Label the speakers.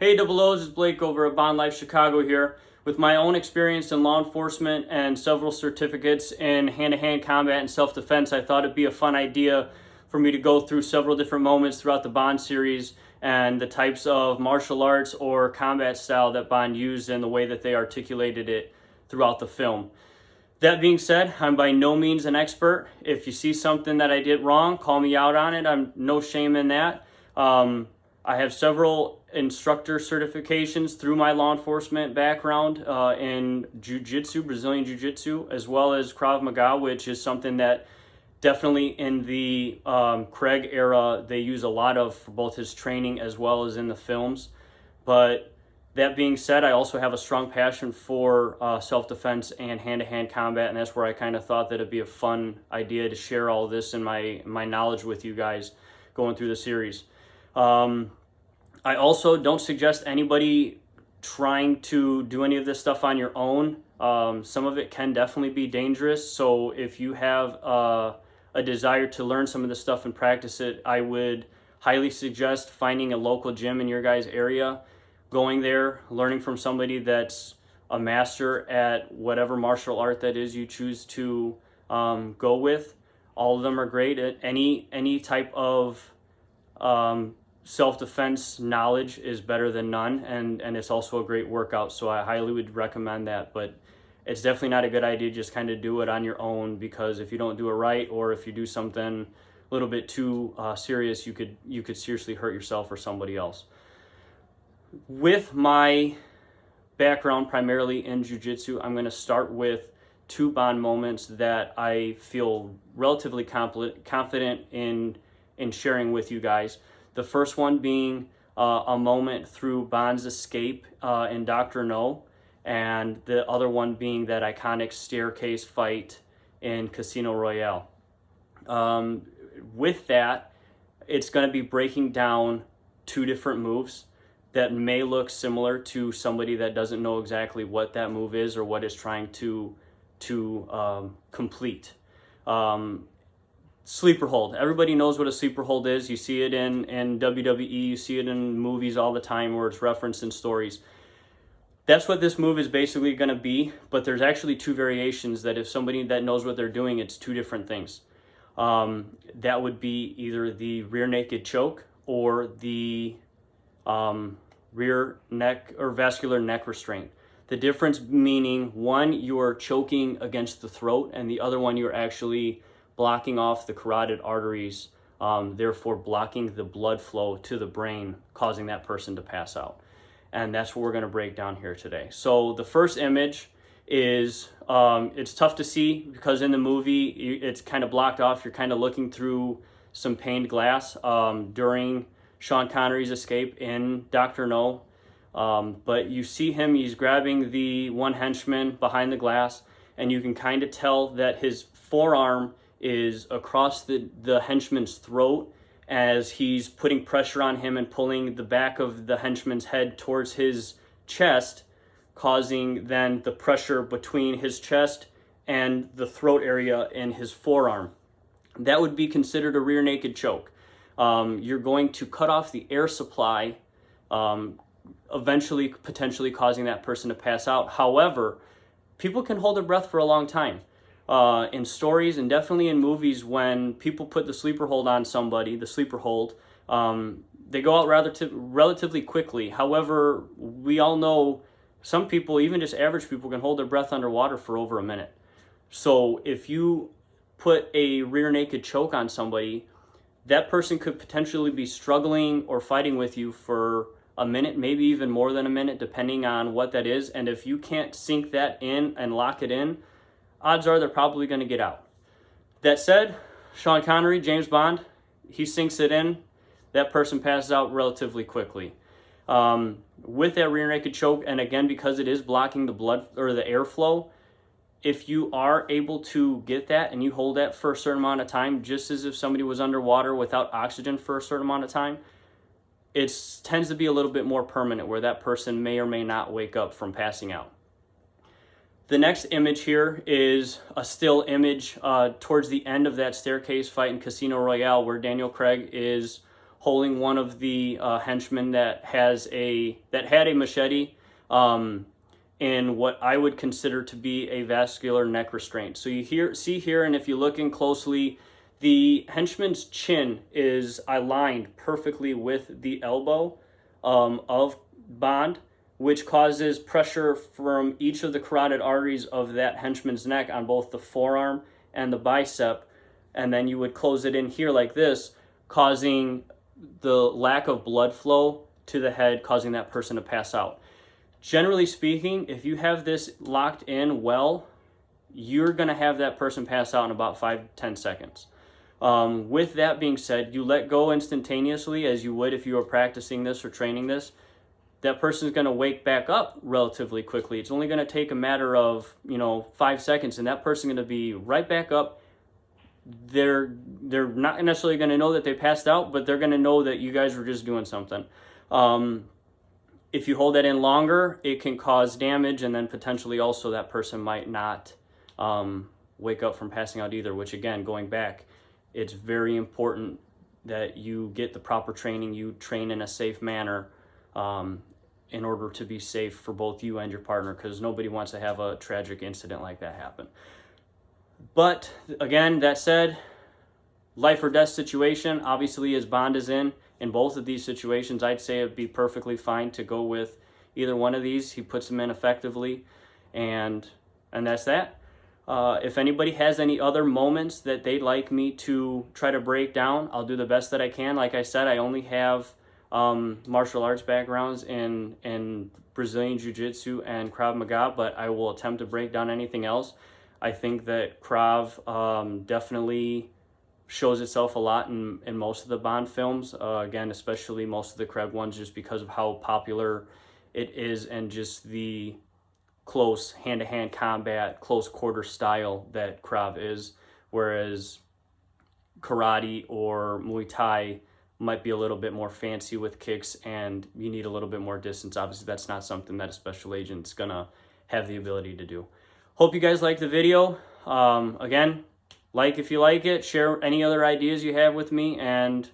Speaker 1: Hey Double O's, it's Blake over at Bond Life Chicago here. With my own experience in law enforcement and several certificates in hand-to-hand combat and self-defense, I thought it'd be a fun idea for me to go through several different moments throughout the Bond series and the types of martial arts or combat style that Bond used and the way that they articulated it throughout the film. That being said, I'm by no means an expert. If you see something that I did wrong, call me out on it. I'm no shame in that. I have several instructor certifications through my law enforcement background in jiu-jitsu, Brazilian jiu-jitsu, as well as Krav Maga, which is something that definitely in the Craig era they use a lot of for both his training as well as in the films. But that being said, I also have a strong passion for self-defense and hand-to-hand combat, and that's where I kind of thought that it'd be a fun idea to share all this and my knowledge with you guys going through the series. I also don't suggest anybody trying to do any of this stuff on your own. Some of it can definitely be dangerous, so if you have a desire to learn some of this stuff and practice it, I would highly suggest finding a local gym in your guys' area, going there, learning from somebody that's a master at whatever martial art that is you choose to go with. All of them are great. Any type of self-defense knowledge is better than none, and it's also a great workout, so I highly would recommend that. But it's definitely not a good idea to just kind of do it on your own, because if you don't do it right, or if you do something a little bit too serious, you could seriously hurt yourself or somebody else. With my background primarily in jiu-jitsu, I'm going to start with two Bond moments that I feel relatively confident in sharing with you guys. The first one being a moment through Bond's escape in Dr. No, and the other one being that iconic staircase fight in Casino Royale. With that, it's going to be breaking down two different moves that may look similar to somebody that doesn't know exactly what that move is or what it's trying to complete. Sleeper hold. Everybody knows what a sleeper hold is. You see it in WWE, you see it in movies all the time where it's referenced in stories. That's what this move is basically going to be, but there's actually two variations that if somebody that knows what they're doing, it's two different things. That would be either the rear naked choke or the rear neck or vascular neck restraint. The difference meaning one, you're choking against the throat, and the other one, you're actually blocking off the carotid arteries, therefore blocking the blood flow to the brain, causing that person to pass out. And that's what we're going to break down here today. So the first image is, it's tough to see because in the movie it's kind of blocked off. You're kind of looking through some paned glass during Sean Connery's escape in Dr. No. But you see him, he's grabbing the one henchman behind the glass, and you can kind of tell that his forearm is across the henchman's throat as he's putting pressure on him and pulling the back of the henchman's head towards his chest, causing then the pressure between his chest and the throat area in his forearm. That would be considered a rear naked choke. You're going to cut off the air supply, eventually potentially causing that person to pass out. However, people can hold their breath for a long time. In stories and definitely in movies, when people put the sleeper hold on somebody, the sleeper hold, they go out relatively quickly. However, we all know some people, even just average people, can hold their breath underwater for over a minute. So if you put a rear naked choke on somebody, that person could potentially be struggling or fighting with you for a minute, maybe even more than a minute, depending on what that is. And if you can't sink that in and lock it in, odds are they're probably going to get out. That said, Sean Connery, James Bond, he sinks it in. That person passes out relatively quickly. With that rear naked choke, and again, because it is blocking the blood or the airflow, if you are able to get that and you hold that for a certain amount of time, just as if somebody was underwater without oxygen for a certain amount of time, it tends to be a little bit more permanent where that person may or may not wake up from passing out. The next image here is a still image towards the end of that staircase fight in Casino Royale where Daniel Craig is holding one of the henchmen that had a machete in what I would consider to be a vascular neck restraint. So you see here, and if you look in closely, the henchman's chin is aligned perfectly with the elbow of Bond, which causes pressure from each of the carotid arteries of that henchman's neck on both the forearm and the bicep. And then you would close it in here like this, causing the lack of blood flow to the head, causing that person to pass out. Generally speaking, if you have this locked in well, you're going to have that person pass out in about 5-10 seconds. With that being said, you let go instantaneously as you would if you were practicing this or training this. That person's going to wake back up relatively quickly. It's only going to take a matter of 5 seconds, and that person's going to be right back up. They're not necessarily going to know that they passed out, but they're going to know that you guys were just doing something. If you hold that in longer, it can cause damage, and then potentially also that person might not wake up from passing out either, which again, going back, it's very important that you get the proper training, you train in a safe manner in order to be safe for both you and your partner, because nobody wants to have a tragic incident like that happen. But again, that said, life or death situation, obviously as Bond is in both of these situations, I'd say it'd be perfectly fine to go with either one of these. He puts them in effectively, and that's that. If anybody has any other moments that they'd like me to try to break down, I'll do the best that I can. Like I said, I only have martial arts backgrounds in Brazilian Jiu-Jitsu and Krav Maga, but I will attempt to break down anything else. I think that Krav definitely shows itself a lot in most of the Bond films, again, especially most of the Krav ones, just because of how popular it is and just the close hand-to-hand combat, close quarter style that Krav is, whereas karate or Muay Thai might be a little bit more fancy with kicks and you need a little bit more distance. Obviously, that's not something that a special agent's gonna have the ability to do. Hope you guys liked the video. Again, like if you like it, share any other ideas you have with me, and